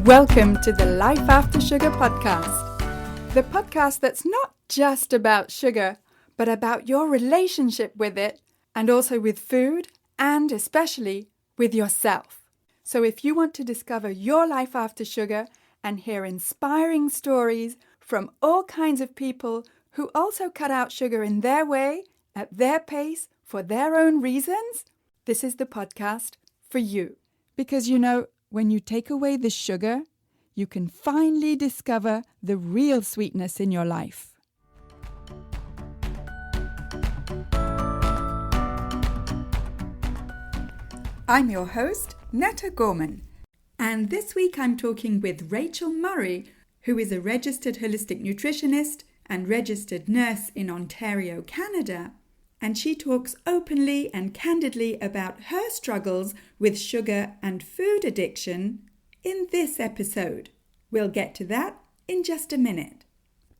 Welcome to the Life After Sugar podcast, the podcast that's not just about sugar, but about your relationship with it and also with food and especially with yourself. So if you want to discover your life after sugar and hear inspiring stories from all kinds of people who also cut out sugar in their way, at their pace, for their own reasons, this is the podcast for you. Because when you take away the sugar, you can finally discover the real sweetness in your life. I'm your host, Netta Gorman, and this week I'm talking with Rachel Murray, who is a registered holistic nutritionist and registered nurse in Ontario, Canada, and she talks openly and candidly about her struggles with sugar and food addiction in this episode. We'll get to that in just a minute.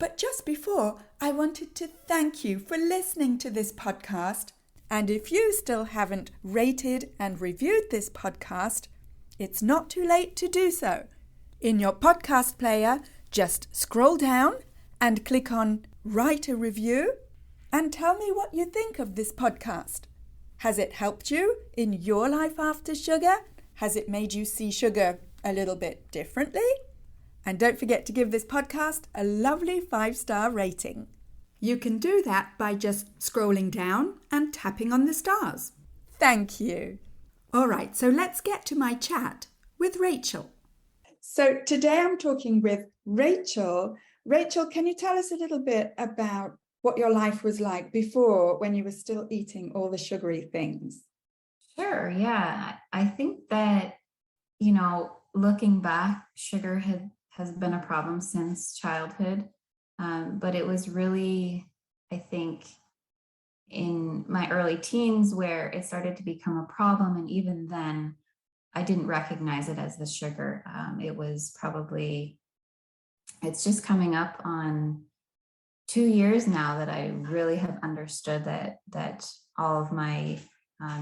But just before, I wanted to thank you for listening to this podcast. And if you still haven't rated and reviewed this podcast, it's not too late to do so. In your podcast player, just scroll down and click on Write a Review and tell me what you think of this podcast. Has it helped you in your life after sugar? Has it made you see sugar a little bit differently? And don't forget to give this podcast a lovely 5-star rating. You can do that by just scrolling down and tapping on the stars. Thank you. All right, so let's get to my chat with Rachel. So today I'm talking with Rachel. Rachel, can you tell us a little bit about what your life was like before, when you were still eating all the sugary things? Sure, yeah. I think that, looking back, sugar has been a problem since childhood. But it was really, I think, in my early teens where it started to become a problem. And even then, I didn't recognize it as the sugar. It's just coming up on 2 years now that I really have understood that all of my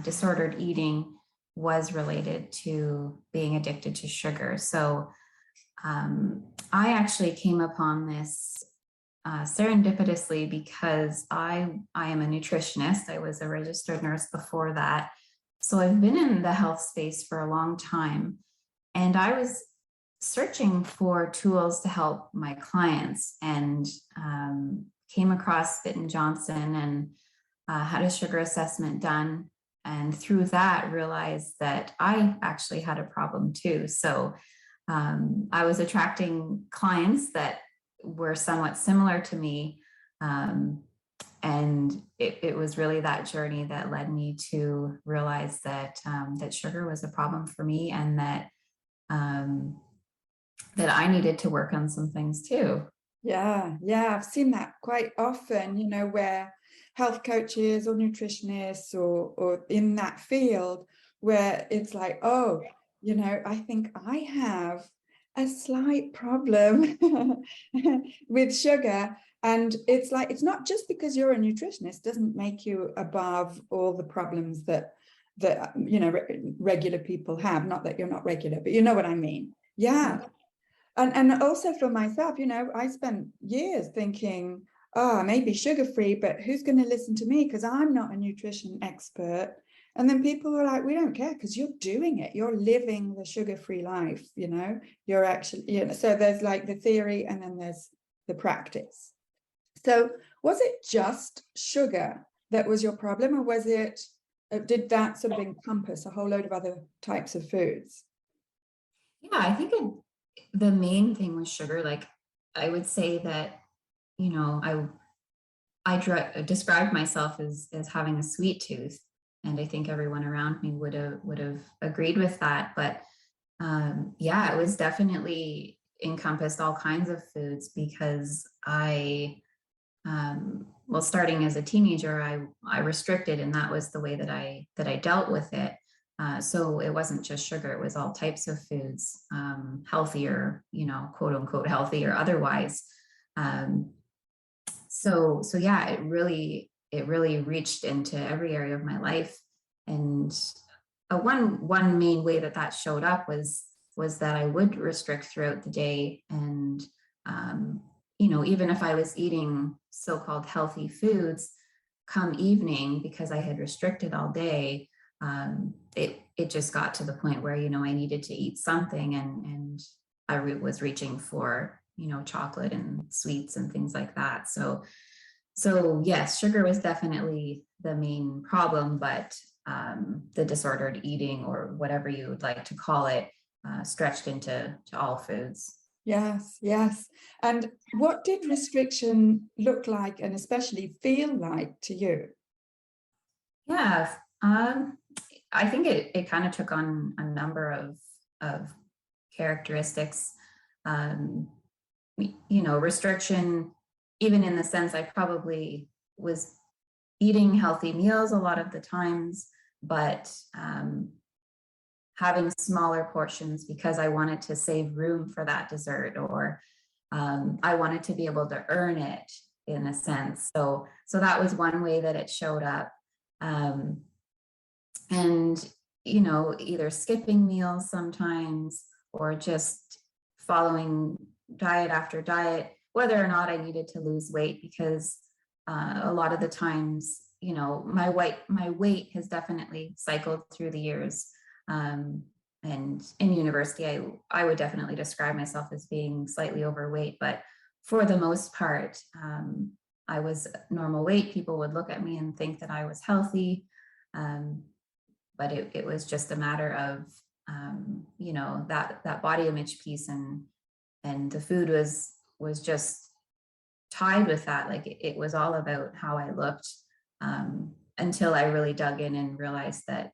disordered eating was related to being addicted to sugar. So I actually came upon this serendipitously because I am a nutritionist. I was a registered nurse before that. So I've been in the health space for a long time. And I was searching for tools to help my clients and came across Fit and Johnson and had a sugar assessment done. And through that, realized that I actually had a problem too. So I was attracting clients that were somewhat similar to me. And it was really that journey that led me to realize that that sugar was a problem for me, and that I needed to work on some things too. Yeah, I've seen that quite often, where health coaches or nutritionists or in that field where it's like, oh, I think I have a slight problem with sugar. And it's like, it's not just because you're a nutritionist doesn't make you above all the problems that regular people have. Not that you're not regular, but you know what I mean. Yeah. And also for myself, I spent years thinking, oh, maybe sugar-free, but who's going to listen to me? Because I'm not a nutrition expert. And then people were like, we don't care because you're doing it. You're living the sugar-free life, you're actually, so there's like the theory and then there's the practice. So was it just sugar that was your problem, or did that sort of encompass a whole load of other types of foods? Yeah, I think the main thing was sugar. Like, I would say that, I described myself as having a sweet tooth, and I think everyone around me would have agreed with that. But it was definitely encompassed all kinds of foods because starting as a teenager, I restricted, and that was the way that I dealt with it. So it wasn't just sugar, it was all types of foods, healthier, quote unquote, healthy or otherwise. So yeah, it really reached into every area of my life. And one main way that showed up was was that I would restrict throughout the day. And, you know, even if I was eating so-called healthy foods, come evening, because I had restricted all day, it just got to the point where, you know, I needed to eat something, and I was reaching for, you know, chocolate and sweets and things like that. So yes, sugar was definitely the main problem, but the disordered eating, or whatever you would like to call it, stretched into all foods. Yes, yes. And what did restriction look like, and especially feel like to you? Yeah, I think it kind of took on a number of characteristics. Um, you know, restriction, even in the sense I probably was eating healthy meals a lot of the times, but having smaller portions because I wanted to save room for that dessert, or I wanted to be able to earn it in a sense. So that was one way that it showed up. Um, and, you know, either skipping meals sometimes, or just following diet after diet, whether or not I needed to lose weight, because a lot of the times, you know, my weight has definitely cycled through the years. And in university, I would definitely describe myself as being slightly overweight, but for the most part, I was normal weight. People would look at me and think that I was healthy. But it was just a matter of, you know, that body image piece, and the food was just tied with that. Like it was all about how I looked, until I really dug in and realized that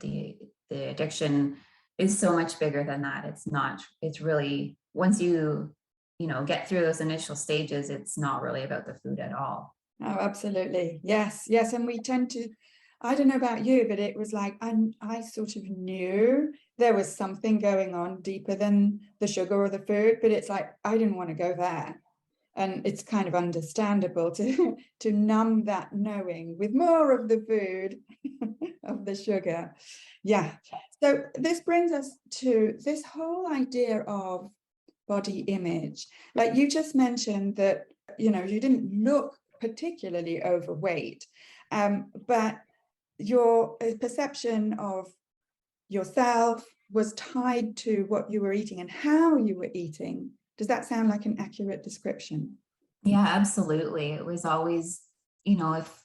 the addiction is so much bigger than that. It's not. It's really, once you know, get through those initial stages, it's not really about the food at all. Oh, absolutely. Yes, yes. And we tend to, I don't know about you, but it was like I sort of knew there was something going on deeper than the sugar or the food, but it's like I didn't want to go there. And it's kind of understandable to to numb that knowing with more of the food, of the sugar. Yeah. So this brings us to this whole idea of body image. Like you just mentioned that, you know, you didn't look particularly overweight, but your perception of yourself was tied to what you were eating and how you were eating. Does that sound like an accurate description? Yeah, absolutely. It was always, you know, if,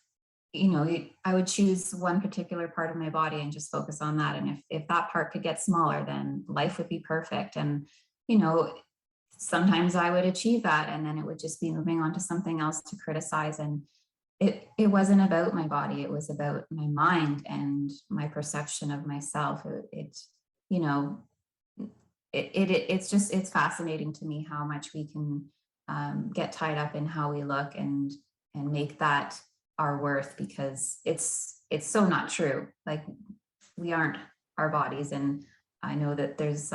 you know, I would choose one particular part of my body and just focus on that. And if that part could get smaller, then life would be perfect. And, you know, sometimes I would achieve that, and then it would just be moving on to something else to criticize. And it wasn't about my body. It was about my mind and my perception of myself. You know, it's fascinating to me how much we can get tied up in how we look, and make that our worth, because it's so not true. Like, we aren't our bodies. And I know that there's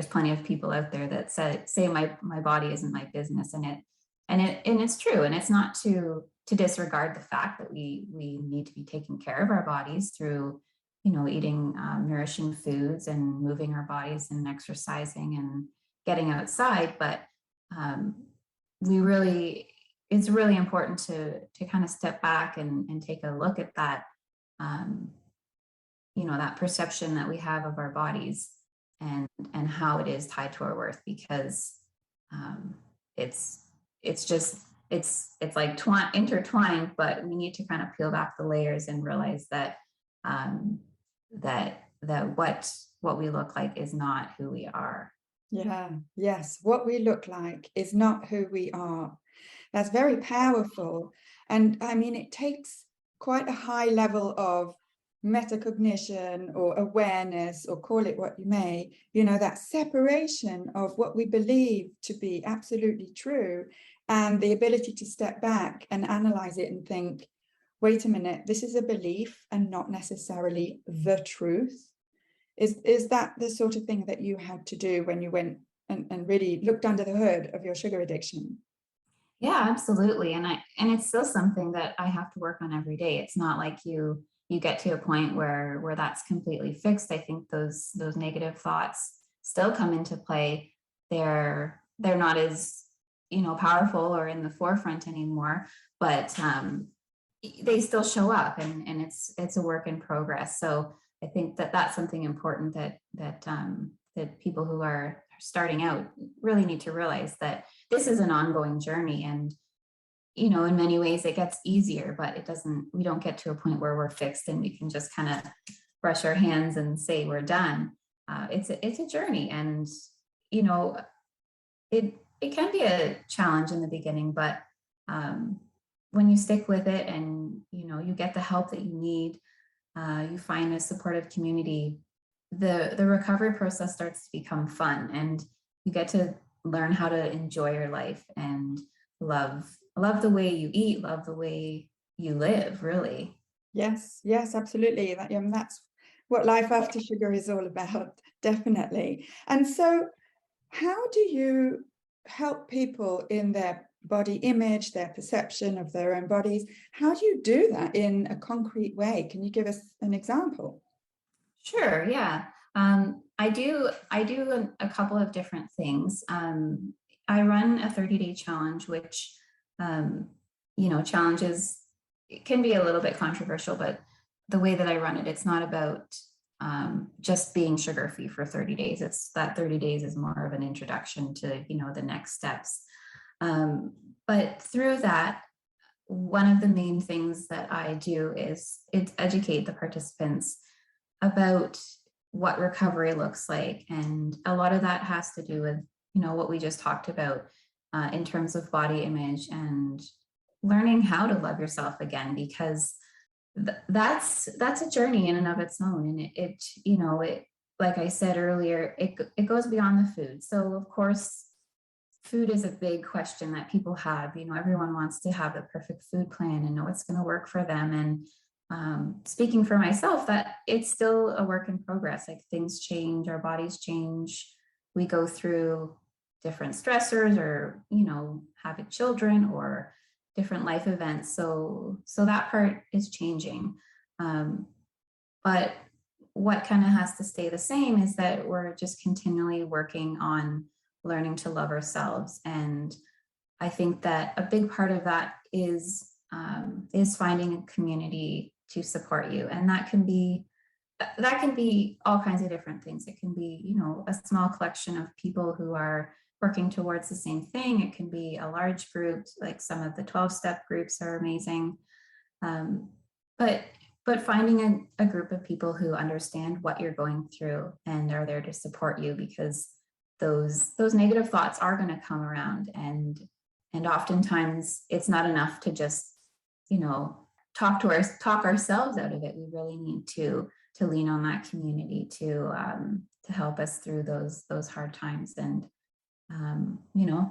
plenty of people out there that say my body isn't my business, and it's true. And it's not to disregard the fact that we need to be taking care of our bodies through, you know, eating nourishing foods and moving our bodies and exercising and getting outside. But we really, it's really important to kind of step back and take a look at that, you know, that perception that we have of our bodies, and how it is tied to our worth, because it's just it's like intertwined, but we need to kind of peel back the layers and realize that that what we look like is not who we are. Yeah, yes. What we look like is not who we are. That's very powerful. And I mean, it takes quite a high level of metacognition or awareness, or call it what you may, you know, that separation of what we believe to be absolutely true, and the ability to step back and analyze it and think, wait a minute, this is a belief and not necessarily the truth. Is that the sort of thing that you had to do when you went and really looked under the hood of your sugar addiction? Yeah, absolutely. And it's still something that I have to work on every day. It's not like you get to a point where that's completely fixed. I think those negative thoughts still come into play. They're not as, powerful or in the forefront anymore, but they still show up, and it's a work in progress. So I think that that's something important that people who are starting out really need to realize, that this is an ongoing journey. And in many ways it gets easier, but we don't get to a point where we're fixed and we can just kind of brush our hands and say we're done. It's a journey, and it can be a challenge in the beginning, but when you stick with it, and you get the help that you need, you find a supportive community, the recovery process starts to become fun, and you get to learn how to enjoy your life and love the way you eat, love the way you live, really. Yes, yes, absolutely. That's what life after sugar is all about, definitely. And so, how do you help people in their body image, their perception of their own bodies? How do you do that in a concrete way? Can you give us an example? Sure, yeah. I do a couple of different things. I run a 30-day challenge, which challenges, it can be a little bit controversial, but the way that I run it, it's not about just being sugar free for 30 days. It's that 30 days is more of an introduction to the next steps. But through that, one of the main things that I do is educate the participants about what recovery looks like. And a lot of that has to do with, what we just talked about in terms of body image and learning how to love yourself again, because that's a journey in and of its own. And it like I said earlier, it goes beyond the food. So of course, food is a big question that people have. Everyone wants to have the perfect food plan and know it's going to work for them. And speaking for myself, that it's still a work in progress. Like, things change, our bodies change. We go through different stressors, or, having children or different life events. So that part is changing. But what kind of has to stay the same is that we're just continually working on learning to love ourselves. And I think that a big part of that is finding a community to support you. And that can be all kinds of different things. It can be, a small collection of people who are working towards the same thing. It can be a large group, like some of the 12-step groups are amazing. But finding a group of people who understand what you're going through and are there to support you, because those negative thoughts are going to come around, and oftentimes it's not enough to just talk ourselves out of it. We really need to lean on that community to help us through those hard times. And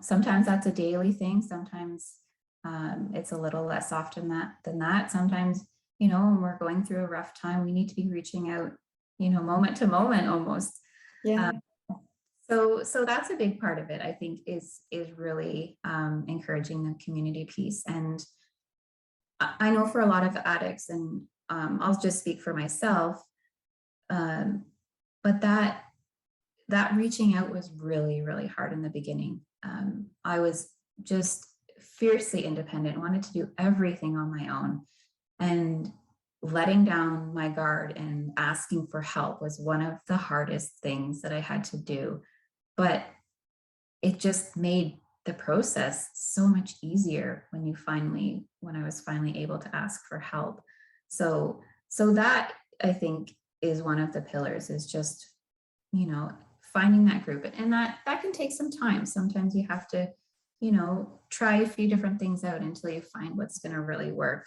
sometimes that's a daily thing. Sometimes it's a little less often than that. Sometimes when we're going through a rough time, we need to be reaching out moment to moment almost. Yeah. So that's a big part of it, I think, is really encouraging the community piece. And I know for a lot of addicts, and I'll just speak for myself, but that reaching out was really, really hard in the beginning. I was just fiercely independent, wanted to do everything on my own, and letting down my guard and asking for help was one of the hardest things that I had to do. But it just made the process so much easier when I was finally able to ask for help. So that, I think, is one of the pillars, is just, finding that group. And that can take some time. Sometimes you have to, try a few different things out until you find what's going to really work.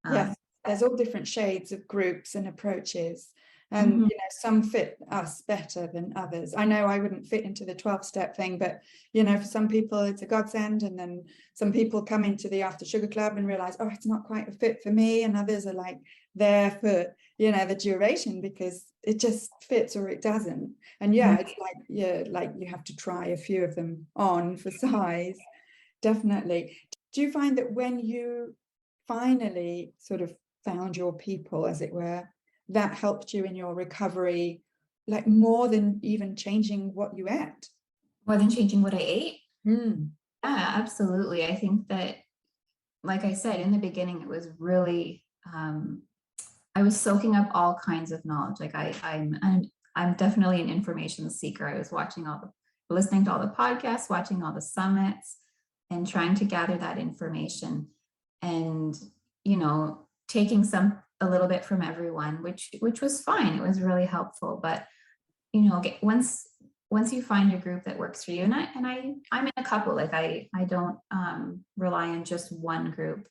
Yes, there's all different shades of groups and approaches. And some fit us better than others. I know I wouldn't fit into the 12-step thing, but for some people it's a godsend. And then some people come into the After Sugar Club and realize, oh, it's not quite a fit for me. And others are like there for the duration, because it just fits or it doesn't. And it's like you have to try a few of them on for size. Definitely. Do you find that when you finally sort of found your people, as it were, that helped you in your recovery like more than even changing what you ate? More than changing what I ate? Mm. Yeah, absolutely. I think that, like I said, in the beginning, it was really, I was soaking up all kinds of knowledge. Like I'm definitely an information seeker. I was listening to all the podcasts, watching all the summits, and trying to gather that information, and taking a little bit from everyone, which was fine. It was really helpful. But once you find a group that works for you, I'm in a couple. Like I don't rely on just one group,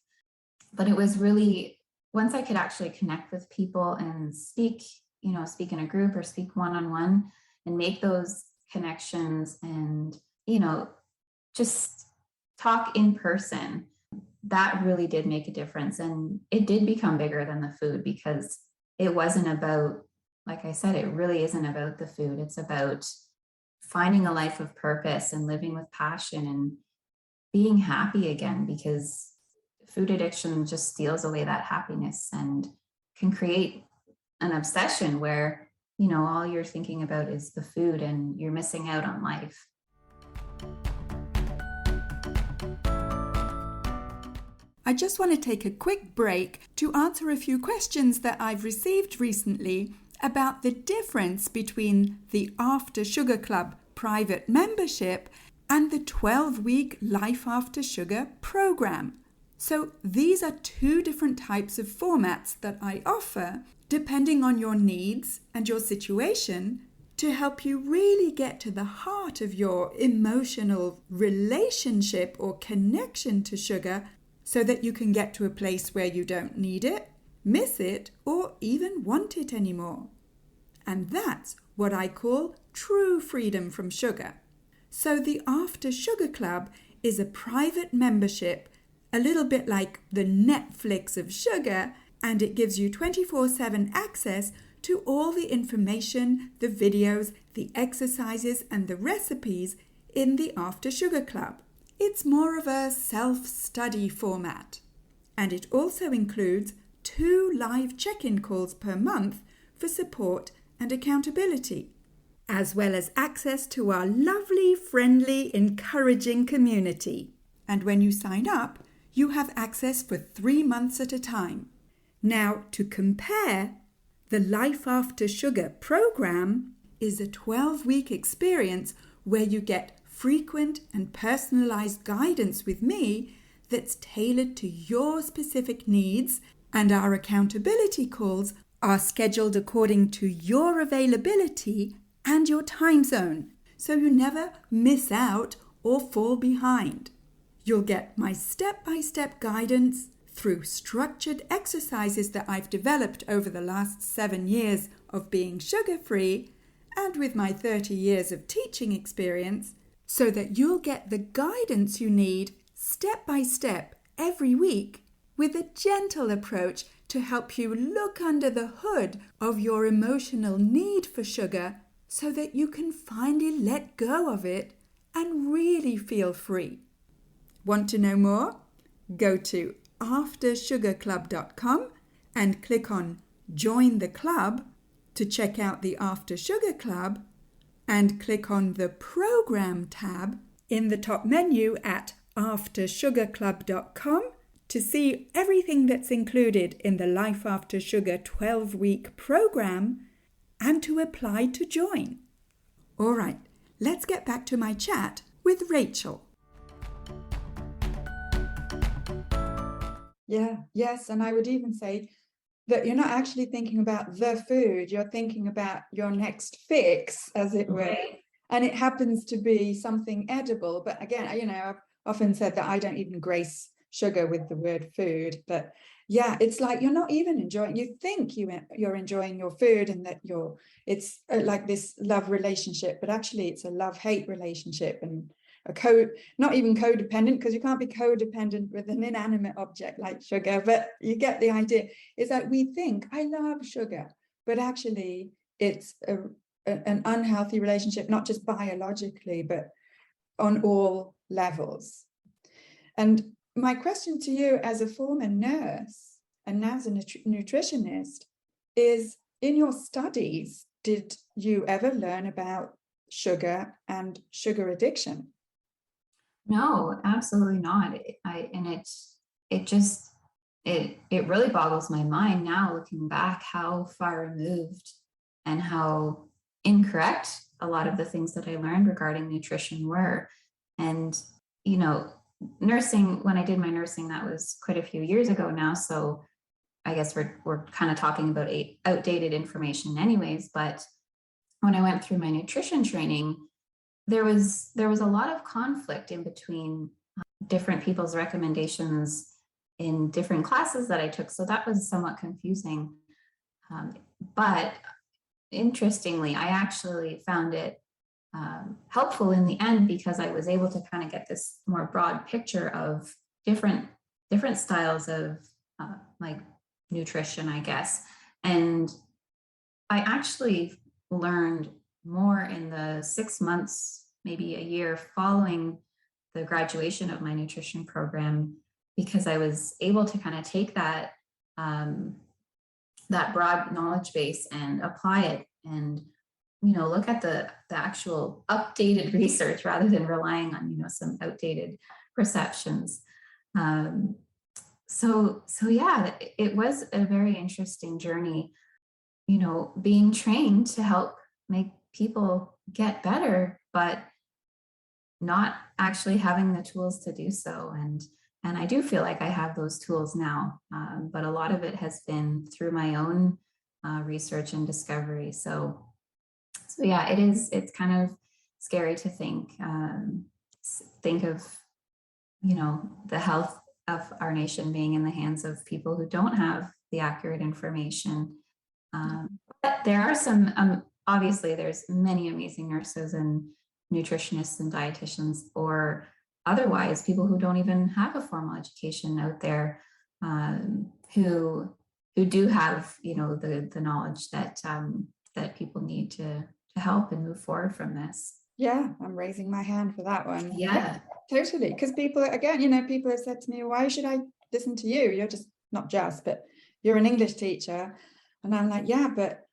but it was really, once I could actually connect with people and speak in a group or speak one-on-one and make those connections and, just talk in person, that really did make a difference. And it did become bigger than the food, because it wasn't about, like I said, it really isn't about the food. It's about finding a life of purpose and living with passion and being happy again, because food addiction just steals away that happiness and can create an obsession where, all you're thinking about is the food and you're missing out on life. I just want to take a quick break to answer a few questions that I've received recently about the difference between the After Sugar Club private membership and the 12-week Life After Sugar program. So these are two different types of formats that I offer depending on your needs and your situation, to help you really get to the heart of your emotional relationship or connection to sugar, so that you can get to a place where you don't need it, miss it, or even want it anymore. And that's what I call true freedom from sugar. So the After Sugar Club is a private membership, a little bit like the Netflix of sugar, and it gives you 24/7 access to all the information, the videos, the exercises, and the recipes in the After Sugar Club. It's more of a self-study format, and it also includes 2 live check-in calls per month for support and accountability, as well as access to our lovely, friendly, encouraging community. And when you sign up, you have access for 3 months at a time. Now, to compare, the Life After Sugar program is a 12-week experience where you get frequent and personalized guidance with me that's tailored to your specific needs, and our accountability calls are scheduled according to your availability and your time zone, so you never miss out or fall behind. You'll get my step-by-step guidance through structured exercises that I've developed over the last 7 years of being sugar-free, and with my 30 years of teaching experience, so that you'll get the guidance you need step by step every week, with a gentle approach to help you look under the hood of your emotional need for sugar, so that you can finally let go of it and really feel free. Want to know more? Go to aftersugarclub.com and click on Join the Club to check out the After Sugar Club, and click on the Program tab in the top menu at aftersugarclub.com to see everything that's included in the Life After Sugar 12-week program and to apply to join. All right, let's get back to my chat with Rachel. Yes, and I would even say that you're not actually thinking about the food, you're thinking about your next fix, as it were. Right. And it happens to be something edible. But again, I've often said that I don't even grace sugar with the word food. But yeah, it's like you're not even enjoying, you think you're enjoying your food, and that it's like this love relationship, but actually it's a love-hate relationship, and not even codependent, because you can't be codependent with an inanimate object like sugar, but you get the idea. Is that we think, I love sugar, but actually it's an unhealthy relationship, not just biologically, but on all levels. And my question to you, as a former nurse and now as a nutritionist, is, in your studies, did you ever learn about sugar and sugar addiction? No, absolutely not. It just it really boggles my mind now looking back how far removed and how incorrect a lot of the things that I learned regarding nutrition were. And you know, nursing, when I did my nursing, that was quite a few years ago now. So I guess we're kind of talking about outdated information anyways. But when I went through my nutrition training, there was a lot of conflict in between different people's recommendations in different classes that I took. So that was somewhat confusing. But interestingly, I actually found it helpful in the end because I was able to kind of get this more broad picture of different styles of like nutrition, I guess. And I actually learned more in the 6 months, maybe a year following the graduation of my nutrition program, because I was able to kind of take that that broad knowledge base and apply it, and look at the actual updated research rather than relying on some outdated perceptions. So yeah, it was a very interesting journey, being trained to help make people get better, but not actually having the tools to do so. And I do feel like I have those tools now, but a lot of it has been through my own research and discovery. So yeah, it's kind of scary to think of the health of our nation being in the hands of people who don't have the accurate information. But there are some, obviously there's many amazing nurses and nutritionists and dietitians, or otherwise people who don't even have a formal education out there, who do have the knowledge that that people need to help and move forward from this. Yeah, I'm raising my hand for that one. Yeah. Totally. Because people, again, people have said to me, why should I listen to you? You're just, not just, but you're an English teacher. And I'm like, yeah, but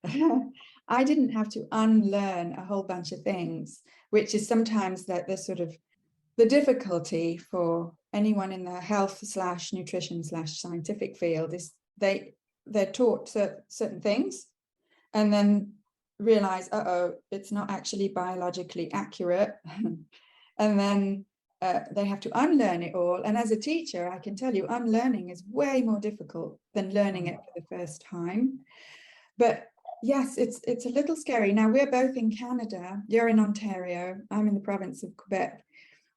I didn't have to unlearn a whole bunch of things, which is sometimes that the sort of the difficulty for anyone in the health/nutrition/scientific field is they're taught certain things and then realize, it's not actually biologically accurate. And then they have to unlearn it all. And as a teacher, I can tell you, unlearning is way more difficult than learning it for the first time. But yes, it's a little scary. Now, we're both in Canada. You're in Ontario. I'm in the province of Quebec.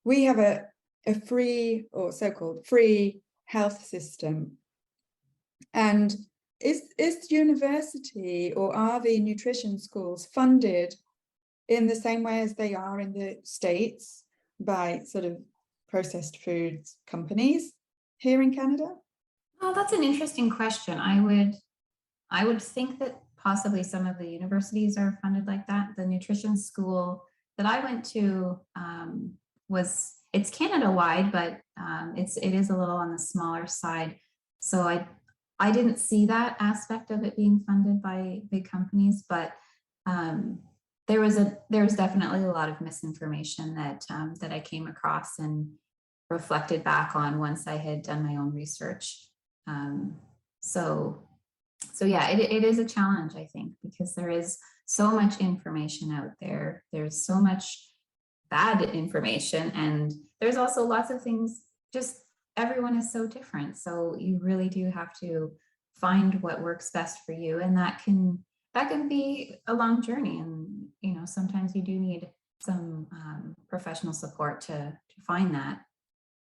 We have a free, or so-called free, health system. And is the university, or are the nutrition schools funded in the same way as they are in the States by sort of processed foods companies here in Canada? Oh, that's an interesting question. I would think that possibly some of the universities are funded like that. The nutrition school that I went to it's Canada wide, but it is a little on the smaller side. So I didn't see that aspect of it being funded by big companies, but there was definitely a lot of misinformation that I came across and reflected back on once I had done my own research. So yeah, it is a challenge, I think, because there is so much information out there. There's so much bad information, and there's also lots of things, just everyone is so different. So you really do have to find what works best for you. And that can be a long journey. And, sometimes you do need some professional support to find that.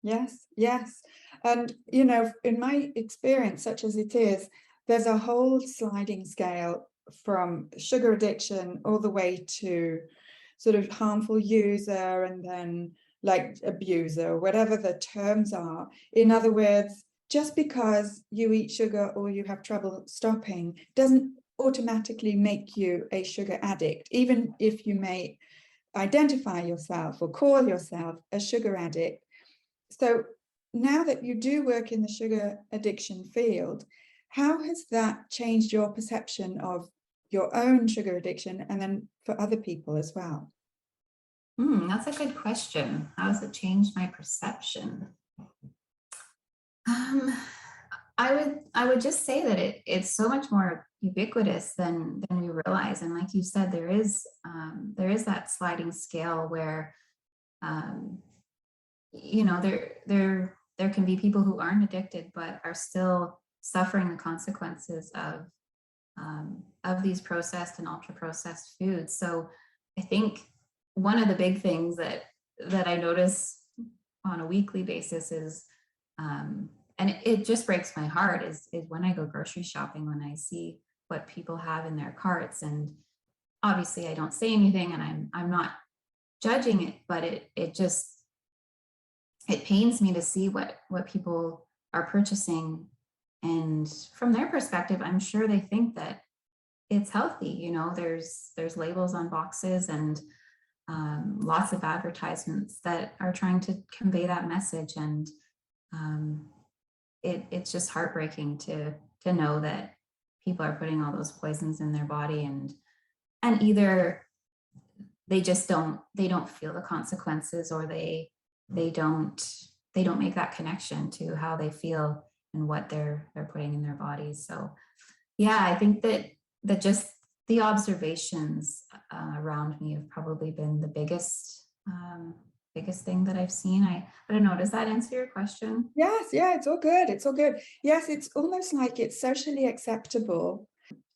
Yes, yes. And, in my experience, such as it is, there's a whole sliding scale from sugar addiction all the way to sort of harmful user, and then like abuser, whatever the terms are. In other words, just because you eat sugar or you have trouble stopping doesn't automatically make you a sugar addict, even if you may identify yourself or call yourself a sugar addict. So now that you do work in the sugar addiction field, how has that changed your perception of your own sugar addiction and then for other people as well? That's a good question. How has it changed my perception? Um, I would just say that it's so much more ubiquitous than we realize. And like you said, there is that sliding scale where um, there can be people who aren't addicted but are still suffering the consequences of these processed and ultra processed foods. So I think one of the big things that I notice on a weekly basis is, and it just breaks my heart, is when I go grocery shopping, when I see what people have in their carts. And obviously I don't say anything, and I'm not judging it, but it pains me to see what people are purchasing. And from their perspective, I'm sure they think that it's healthy. There's labels on boxes and lots of advertisements that are trying to convey that message. And it's just heartbreaking to know that people are putting all those poisons in their body, and either they just don't feel the consequences, or they don't make that connection to how they feel and what they're putting in their bodies. So yeah, I think that just the observations around me have probably been the biggest thing that I've seen. I don't know, does that answer your question? Yes, yeah, it's all good. It's all good. Yes, it's almost like it's socially acceptable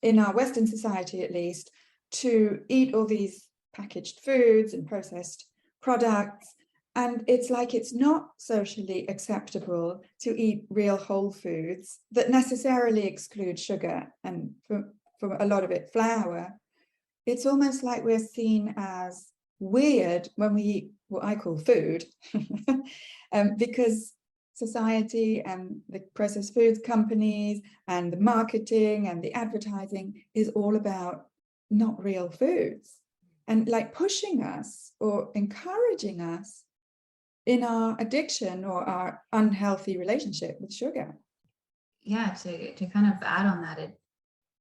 in our Western society, at least, to eat all these packaged foods and processed products. And it's like it's not socially acceptable to eat real whole foods that necessarily exclude sugar and, for a lot of it, flour. It's almost like we're seen as weird when we eat what I call food, because society and the processed foods companies and the marketing and the advertising is all about not real foods, and like pushing us or encouraging us in our addiction or our unhealthy relationship with sugar. Yeah, to kind of add on that,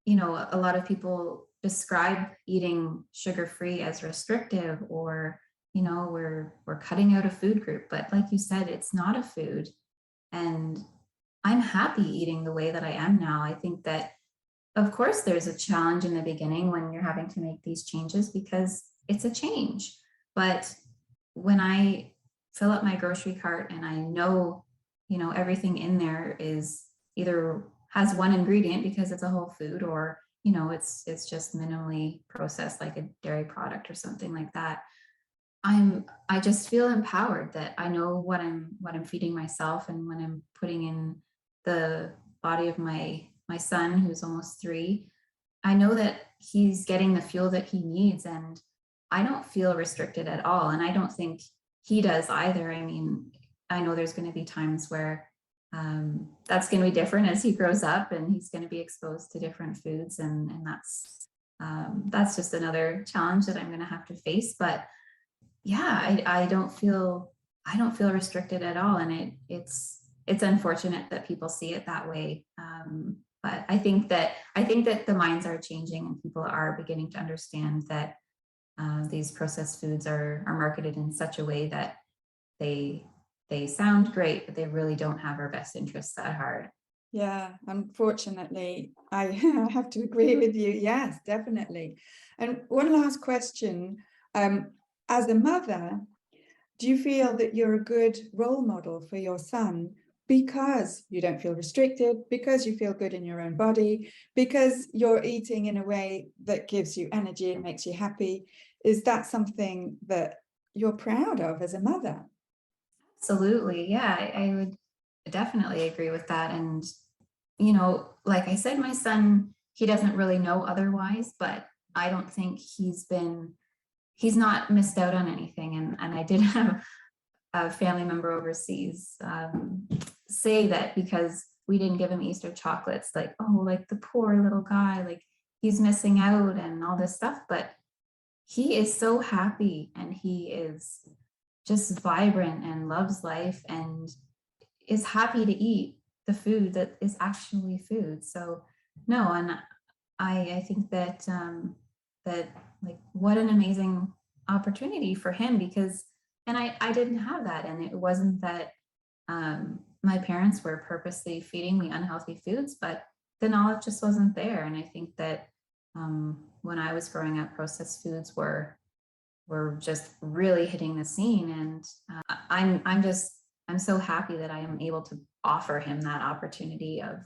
a lot of people describe eating sugar-free as restrictive, or we're cutting out a food group. But like you said, it's not a food, and I'm happy eating the way that I am now. I think that, of course, there's a challenge in the beginning when you're having to make these changes, because it's a change. But when I fill up my grocery cart and I know everything in there is either has one ingredient because it's a whole food, or it's just minimally processed, like a dairy product or something like that, I just feel empowered that I know what I'm feeding myself. And when I'm putting in the body of my son, who's almost 3, I know that he's getting the fuel that he needs, and I don't feel restricted at all. And I don't think he does either. I mean, I know there's going to be times where that's going to be different as he grows up, and he's going to be exposed to different foods, and that's just another challenge that I'm going to have to face. But yeah, I don't feel restricted at all, and it's unfortunate that people see it that way. But I think that the minds are changing, and people are beginning to understand that these processed foods are marketed in such a way that they sound great, but they really don't have our best interests at heart. Yeah, unfortunately, I have to agree with you. Yes, definitely. And one last question. As a mother, do you feel that you're a good role model for your son because you don't feel restricted, because you feel good in your own body, because you're eating in a way that gives you energy and makes you happy? Is that something that you're proud of as a mother? Absolutely. Yeah, I would definitely agree with that. And, like I said, my son, he doesn't really know otherwise, but I don't think he's not missed out on anything. And I did have a family member overseas say that because we didn't give him Easter chocolates, like, oh, like the poor little guy, like he's missing out and all this stuff. But he is so happy, and he is just vibrant and loves life and is happy to eat the food that is actually food. So no, and I think that that like what an amazing opportunity for him, because and I didn't have that, and it wasn't that my parents were purposely feeding me unhealthy foods, but the knowledge just wasn't there. And I think that when I was growing up, processed foods were just really hitting the scene, and I'm so happy that I am able to offer him that opportunity of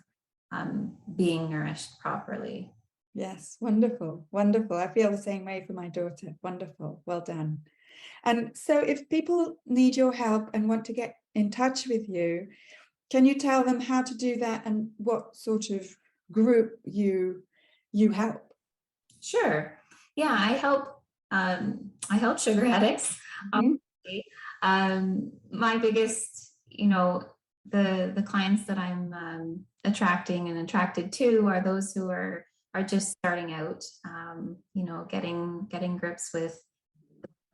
being nourished properly. Yes, wonderful, wonderful. I feel the same way for my daughter. Wonderful, well done. And so if people need your help and want to get in touch with you, can you tell them how to do that and what sort of group you help? Sure. Yeah, I help sugar addicts. Mhm. Obviously. My biggest, the clients that I'm attracting and attracted to are those who are just starting out, getting grips with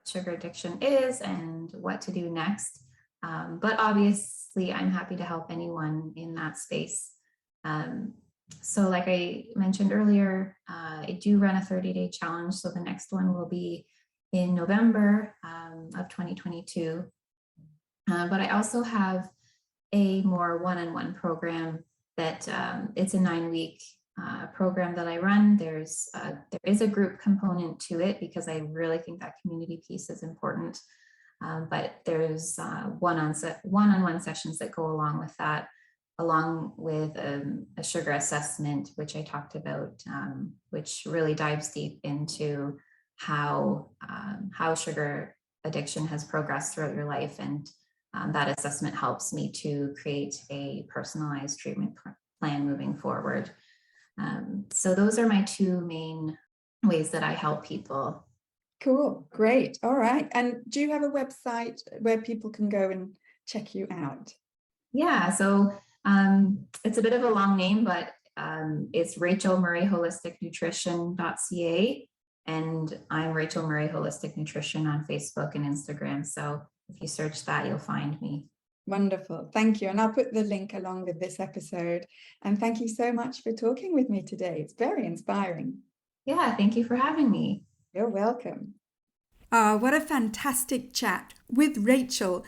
sugar addiction is and what to do next. But obviously, I'm happy to help anyone in that space. So like I mentioned earlier, I do run a 30-day challenge. So the next one will be in November of 2022. But I also have a more one-on-one program that it's a 9-week program that I run. There is a group component to it because I really think that community piece is important. But there's one-on-one sessions that go along with that, along with a sugar assessment, which I talked about, which really dives deep into how sugar addiction has progressed throughout your life. And that assessment helps me to create a personalized treatment plan moving forward. So those are my two main ways that I help people. Cool, great. All right. And do you have a website where people can go and check you out? Yeah, so it's a bit of a long name, but it's Rachel Murray Holistic Nutrition.ca. And I'm Rachel Murray Holistic Nutrition on Facebook and Instagram. So if you search that, you'll find me. Wonderful. Thank you. And I'll put the link along with this episode. And thank you so much for talking with me today. It's very inspiring. Yeah, thank you for having me. You're welcome. Ah, what a fantastic chat with Rachel.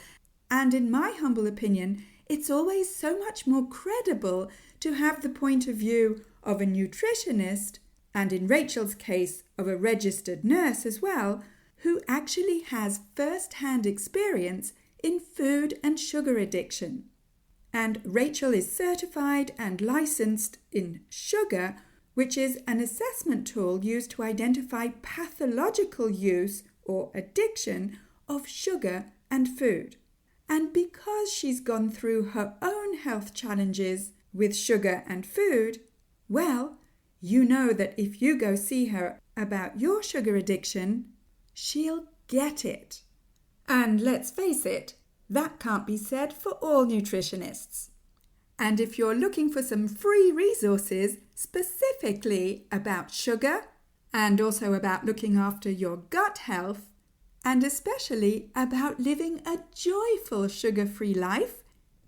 And in my humble opinion, it's always so much more credible to have the point of view of a nutritionist, and in Rachel's case, of a registered nurse as well, who actually has first-hand experience in food and sugar addiction. And Rachel is certified and licensed in sugar, which is an assessment tool used to identify pathological use or addiction of sugar and food. And because she's gone through her own health challenges with sugar and food, well, you know that if you go see her about your sugar addiction, she'll get it. And let's face it, that can't be said for all nutritionists. And if you're looking for some free resources specifically about sugar and also about looking after your gut health, and especially about living a joyful sugar-free life,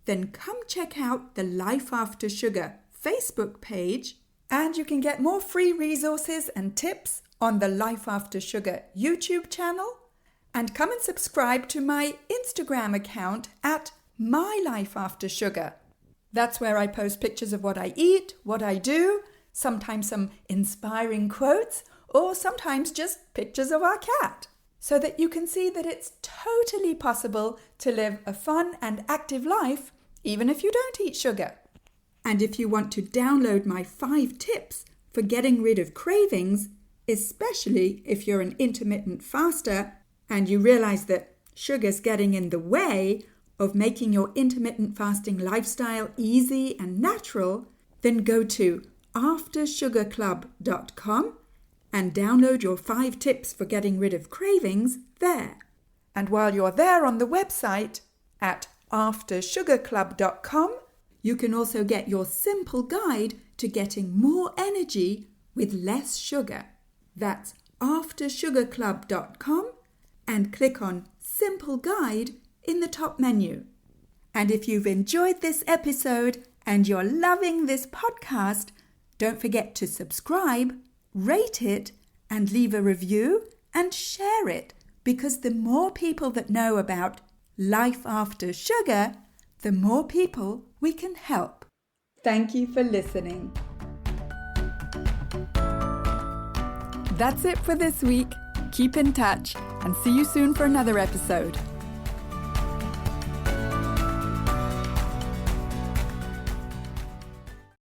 then come check out the Life After Sugar Facebook page, and you can get more free resources and tips on the Life After Sugar YouTube channel, and come and subscribe to my Instagram account at My Life After Sugar. That's where I post pictures of what I eat, what I do, sometimes some inspiring quotes, or sometimes just pictures of our cat, so that you can see that it's totally possible to live a fun and active life, even if you don't eat sugar. And if you want to download my 5 tips for getting rid of cravings, especially if you're an intermittent faster and you realize that sugar's getting in the way of making your intermittent fasting lifestyle easy and natural, then go to aftersugarclub.com and download your 5 tips for getting rid of cravings there. And while you're there on the website at aftersugarclub.com, you can also get your simple guide to getting more energy with less sugar. That's aftersugarclub.com and click on Simple Guide in the top menu. And if you've enjoyed this episode and you're loving this podcast, Don't forget to subscribe, rate it, and leave a review and share it, because the more people that know about life after sugar, the more people we can help. Thank you for listening. That's it for this week. Keep in touch and see you soon for another episode.